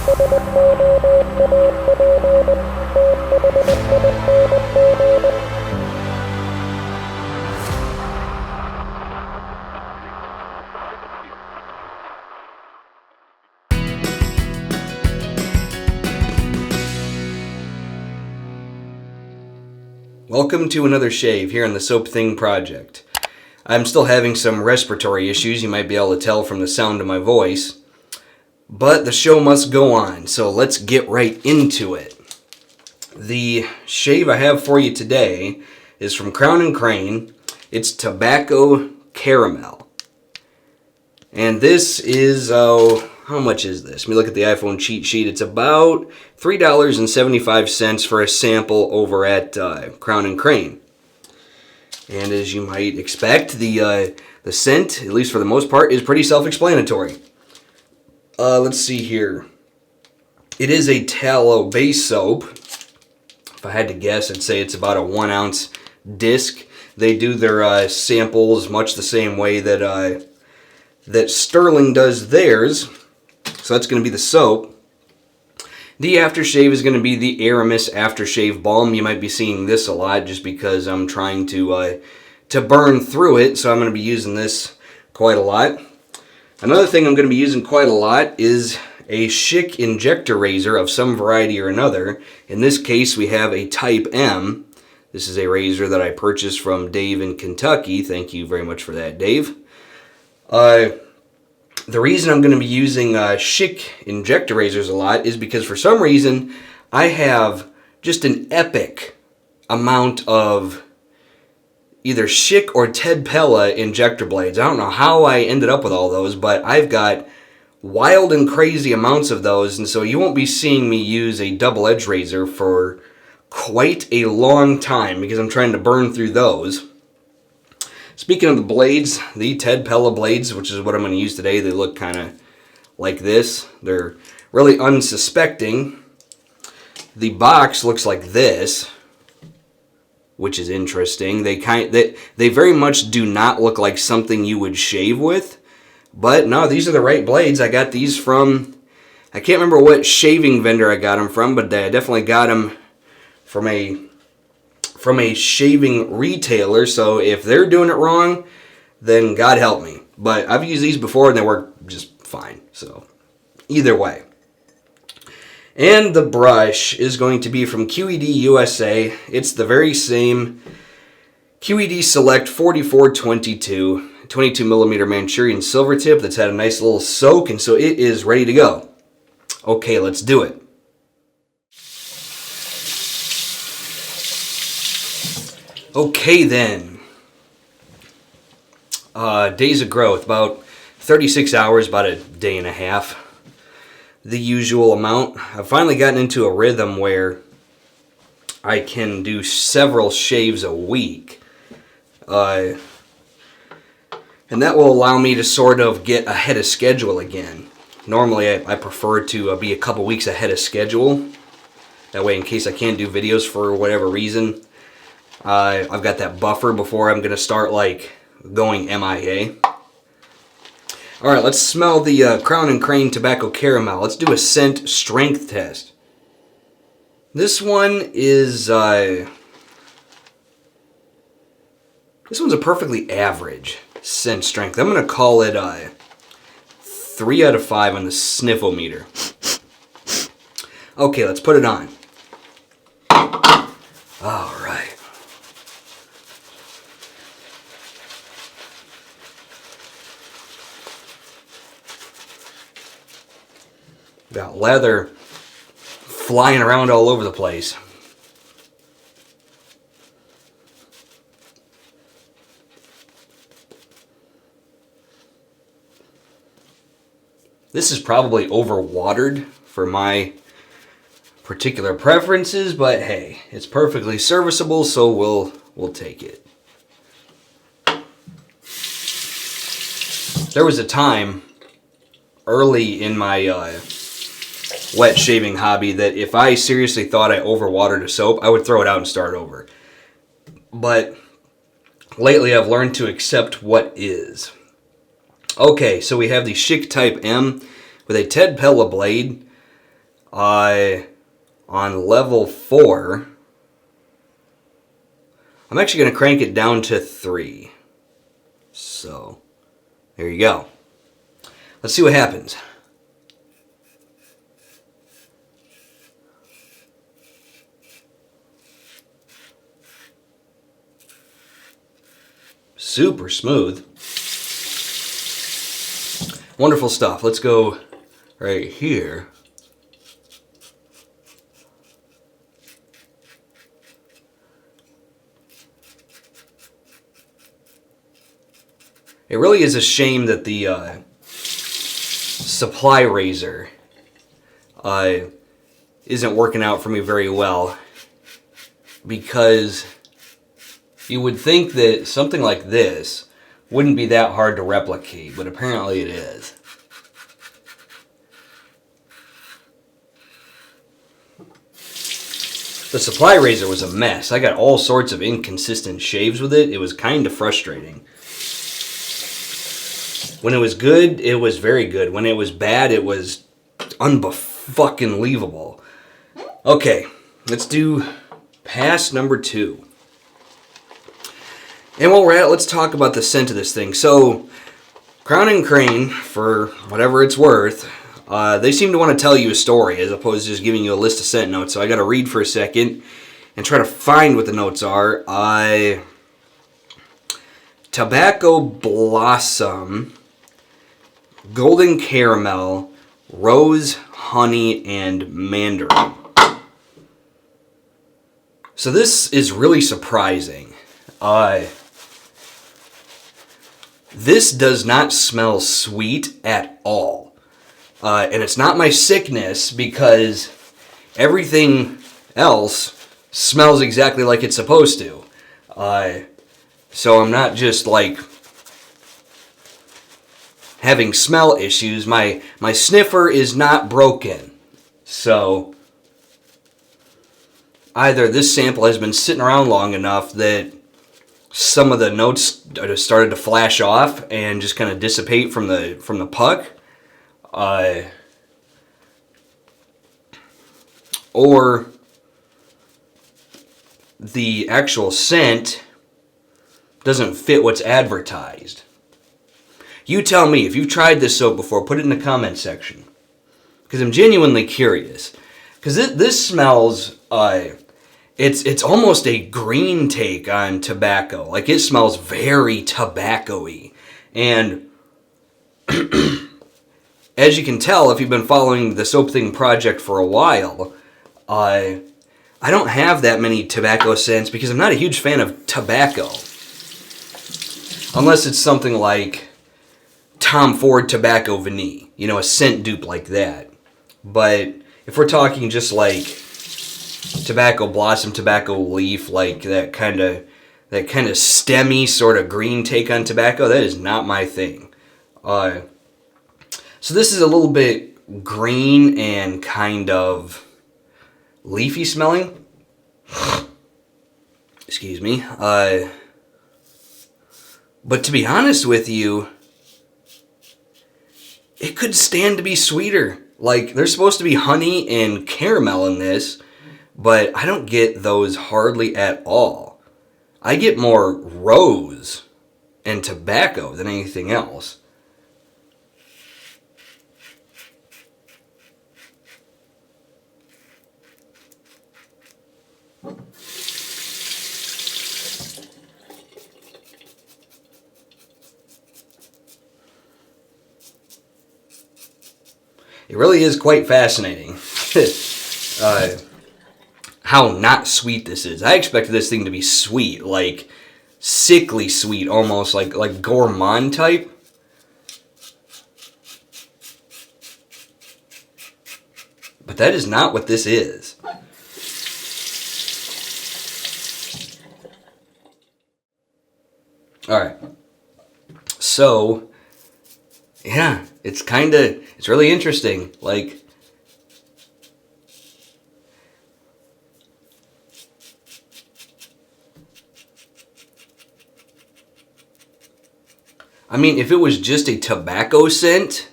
Welcome to another shave here on the Soap Thing Project. I'm still having some respiratory issues, you might be able to tell from the sound of my voice. But the show must go on, so let's get right into it. The shave I have for you today is from Crowne. It's Tobacco Caramel. And this is, how much is this? Let me look at the iPhone cheat sheet. It's about $3.75 for a sample over at Crowne. And as you might expect, the scent, at least for the most part, is pretty self-explanatory. Let's see here. It is a tallow-based soap. If I had to guess, I'd say it's about a 1 ounce disc. They do their samples much the same way that Sterling does theirs. So that's going to be the soap. The aftershave is going to be the Aramis Aftershave Balm. You might be seeing this a lot just because I'm trying to burn through it. So I'm going to be using this quite a lot. Another thing I'm going to be using quite a lot is a Schick injector razor of some variety or another. In this case, we have a Type M. This is a razor that I purchased from Dave in Kentucky. Thank you very much for that, Dave. The reason I'm going to be using Schick injector razors a lot is because for some reason I have just an epic amount of either Schick or Ted Pella injector blades. I don't know how I ended up with all those, but I've got wild and crazy amounts of those, and so you won't be seeing me use a double-edged razor for quite a long time because I'm trying to burn through those. Speaking of the blades, the Ted Pella blades, which is what I'm going to use today, they look kind of like this. They're really unsuspecting. The box looks like this, which is interesting. They very much do not look like something you would shave with. But no, these are the right blades. I got these from, I can't remember what shaving vendor I got them from, but I definitely got them from a shaving retailer, so if they're doing it wrong, then God help me. But I've used these before and they work just fine, so either way. And the brush is going to be from QED USA. It's the very same QED Select 4422, 22mm Manchurian Silvertip that's had a nice little soak, and so it is ready to go. Okay, let's do it. Okay then, days of growth, about 36 hours, about a day and a half, the usual amount. I've finally gotten into a rhythm where I can do several shaves a week, and that will allow me to sort of get ahead of schedule again. Normally I prefer to be a couple weeks ahead of schedule, that way in case I can't do videos for whatever reason, I've got that buffer before I'm going to start, like, going MIA. Alright, let's smell the Crowne Tobacco Caramel. Let's do a scent strength test. This one is, this one's a perfectly average scent strength. I'm going to call it 3 out of 5 on the sniffle-meter. Okay, let's put it on. Alright. Got leather flying around all over the place. This is probably overwatered for my particular preferences, but hey, it's perfectly serviceable, so we'll take it. There was a time early in my wet shaving hobby that if I seriously thought I overwatered a soap, I would throw it out and start over. But lately I've learned to accept what is. Okay, so we have the Schick Type M with a Ted Pella blade. On level 4, I'm actually going to crank it down to 3. So, there you go. Let's see what happens. Super smooth. Wonderful stuff. Let's go right here. It really is a shame that the supply razor isn't working out for me very well, because you would think that something like this wouldn't be that hard to replicate, but apparently it is. The supply razor was a mess. I got all sorts of inconsistent shaves with it. It was kind of frustrating. When it was good, it was very good. When it was bad, it was unfucking-leavable. Okay, let's do pass number 2. And while we're at it, let's talk about the scent of this thing. So, Crowne and Crane, for whatever it's worth, they seem to want to tell you a story as opposed to just giving you a list of scent notes. So I got to read for a second and try to find what the notes are. Tobacco blossom, golden caramel, rose, honey, and mandarin. So this is really surprising. This does not smell sweet at all. And it's not my sickness, because everything else smells exactly like it's supposed to. So I'm not just like having smell issues. My sniffer is not broken. So either this sample has been sitting around long enough that some of the notes started to flash off and just kind of dissipate from the puck, or the actual scent doesn't fit what's advertised. You tell me, if you've tried this soap before, put it in the comment section, because I'm genuinely curious. Because this smells, it's almost a green take on tobacco. Like, it smells very tobacco-y. And as you can tell, if you've been following the Soap Thing project for a while, I don't have that many tobacco scents because I'm not a huge fan of tobacco. Unless it's something like Tom Ford Tobacco Vanille. You know, a scent dupe like that. But if we're talking just like tobacco blossom, tobacco leaf, like that kind of stemmy sort of green take on tobacco, that is not my thing. So this is a little bit green and kind of leafy smelling. Excuse me. But to be honest with you, it could stand to be sweeter. Like, there's supposed to be honey and caramel in this, but I don't get those hardly at all. I get more rose and tobacco than anything else. It really is quite fascinating how not sweet this is. I expected this thing to be sweet, like sickly sweet, almost like gourmand type. But that is not what this is. Alright. So, yeah, it's really interesting. Like, I mean, if it was just a tobacco scent,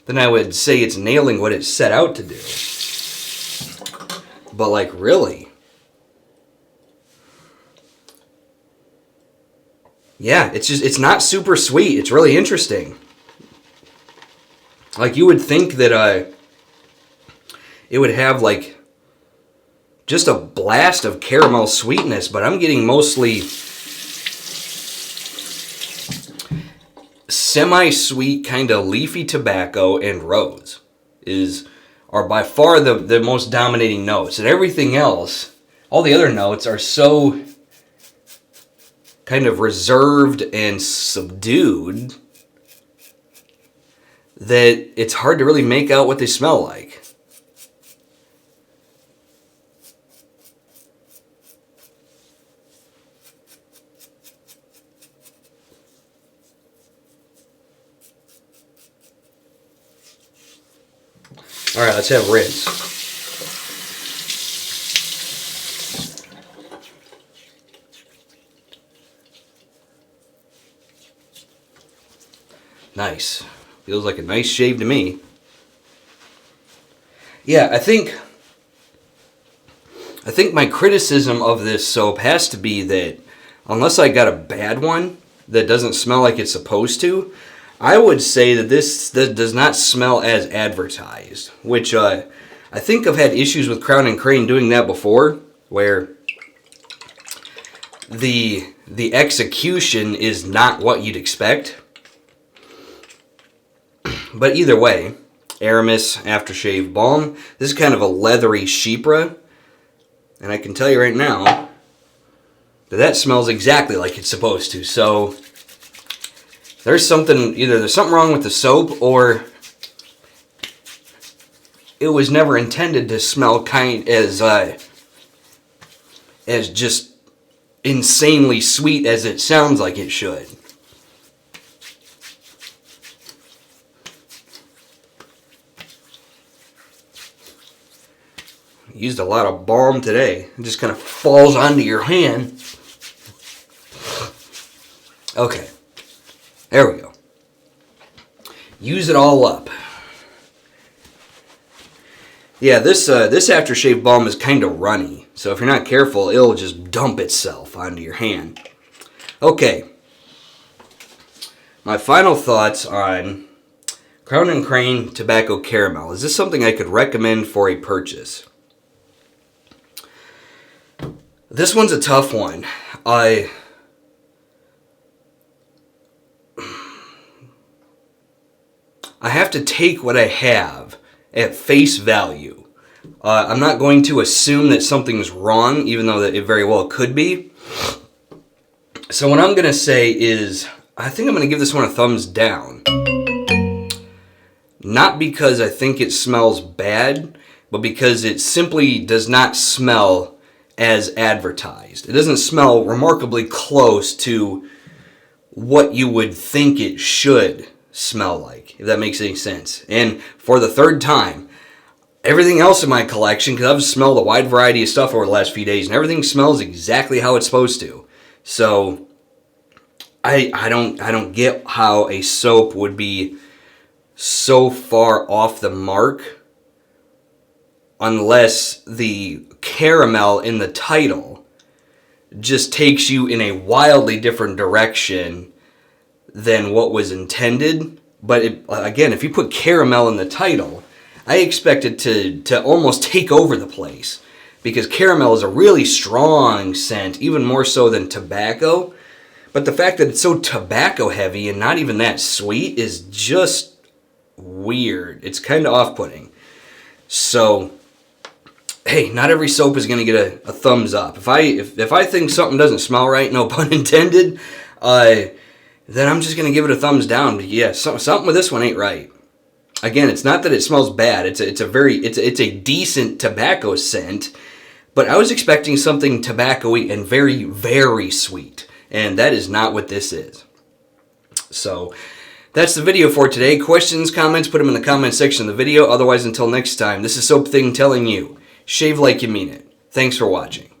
then I would say it's nailing what it set out to do. But like, really? Yeah, it's not super sweet. It's really interesting. Like, you would think that it would have like just a blast of caramel sweetness, but I'm getting mostly semi-sweet kind of leafy tobacco, and rose are by far the most dominating notes. And everything else, all the other notes are so kind of reserved and subdued that it's hard to really make out what they smell like. All right, let's have rinse. Nice. Feels like a nice shave to me. Yeah, I think my criticism of this soap has to be that unless I got a bad one that doesn't smell like it's supposed to, I would say that this does not smell as advertised, which I think I've had issues with Crowne and Crane doing that before, where the execution is not what you'd expect. But either way, Aramis Aftershave Balm. This is kind of a leathery chypre, and I can tell you right now that smells exactly like it's supposed to. So there's something wrong with the soap, or it was never intended to smell as just insanely sweet as it sounds like it should. Used a lot of balm today. It just kind of falls onto your hand. Okay. There we go. Use it all up. Yeah, this aftershave balm is kind of runny, so if you're not careful, it'll just dump itself onto your hand. Okay. My final thoughts on Crowne and Crane Tobacco Caramel. Is this something I could recommend for a purchase? This one's a tough one. I have to take what I have at face value. I'm not going to assume that something's wrong, even though that it very well could be. So what I'm going to say is, I think I'm going to give this one a thumbs down. Not because I think it smells bad, but because it simply does not smell as advertised. It doesn't smell remarkably close to what you would think it should smell like, if that makes any sense. And for the third time, everything else in my collection, because I've smelled a wide variety of stuff over the last few days, and everything smells exactly how it's supposed to. So I don't get how a soap would be so far off the mark unless the caramel in the title just takes you in a wildly different direction than what was intended. But again, if you put caramel in the title, I expect it to almost take over the place, because caramel is a really strong scent, even more so than tobacco. But the fact that it's so tobacco heavy and not even that sweet is just weird. It's kind of off-putting. So, hey, not every soap is going to get a thumbs up. If I think something doesn't smell right, no pun intended, then I'm just going to give it a thumbs down. Yeah, something with this one ain't right. Again, it's not that it smells bad. It's a decent tobacco scent, but I was expecting something tobacco-y and very, very sweet, and that is not what this is. So that's the video for today. Questions, comments, put them in the comment section of the video. Otherwise, until next time, this is Soap Thing telling you, shave like you mean it. Thanks for watching.